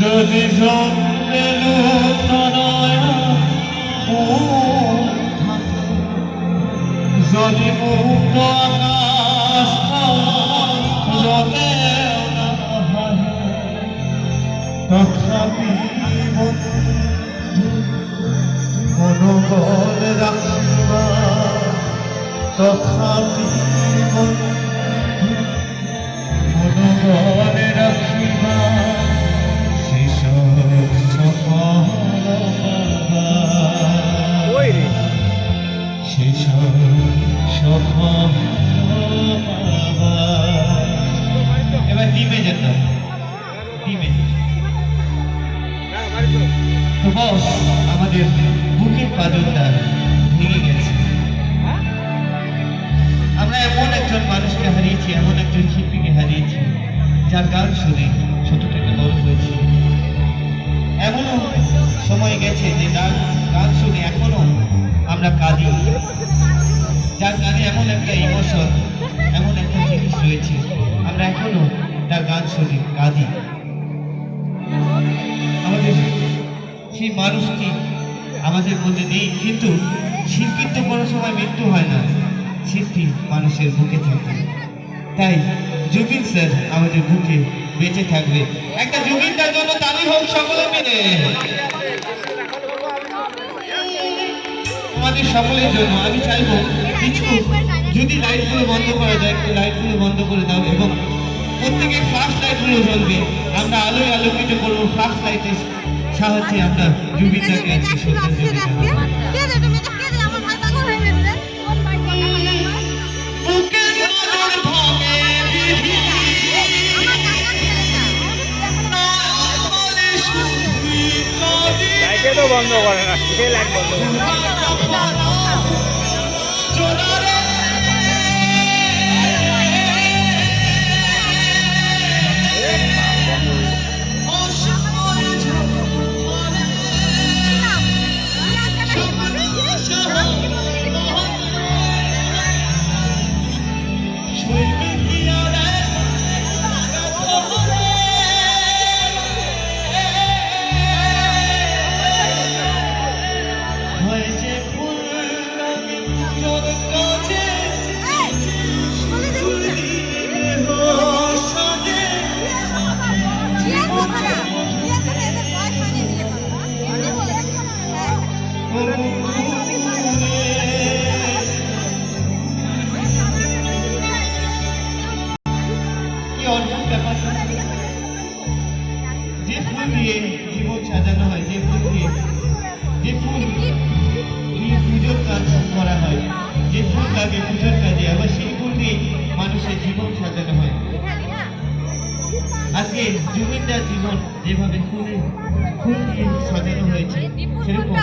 যদি জন্মেলু তনয়া যদি মুক্ত আকাশ জলেও না হারে তথাপি মনোবল রাখিবা তথাপি মনোবল রাখিবা এবার ডিমে যেতাম ডিমে তো বস আমাদের বুকের পাঁজরটা ভেঙে গেছে। আমরা এমন একজন মানুষকে হারিয়েছি, এমন একজন শিল্পীকে হারিয়েছি যার গান শুনে ছোট থেকে বড় হয়েছে। এমনও সময় গেছে যে গান শুনে এখনো আমরা কাঁদি, যার গানে এমন একটা ইমোশন, এমন একটা জিনিস রয়েছে, আমরা এখনো তার গান শুনে কাঁদি। আমাদের সেই মানুষটি আমাদের মধ্যে নেই, কিন্তু শিল্পীর তো কোনো সময় মৃত্যু হয় না, শিল্পী মানুষের বুকে থাকে। তাই জুবিন স্যার আমাদের বুকে বেঁচে থাকবে। একটা জুবিনদার জন্য তালি হোক সকলে মিলে, আমাদের সকলের জন্য। আমি চাইবো কিছু যদি লাইটগুলো বন্ধ করা যায়, একটু লাইটগুলো বন্ধ করে দাও এবং প্রত্যেকের ফ্লাশ লাইটগুলো জ্বলবে। আমরা আলোয় আলোকিত করবো, ফ্লাশ লাইটের সাহায্যে আমরা জুবিনদাকে বন্ধ করে না, লাইট বন্ধ করে যে ফুল দিয়ে জীবন সাজানো হয়, যে ফুল দিয়ে পুজোর কাজ করা হয়, যে ফুল লাগে পুজোর কাজে, আবার সেই ফুল দিয়ে মানুষের জীবন সাজানো হয়। আজকে জুবিনদার জীবন যেভাবে ফুল দিয়ে সাজানো হয়েছে, সেরকম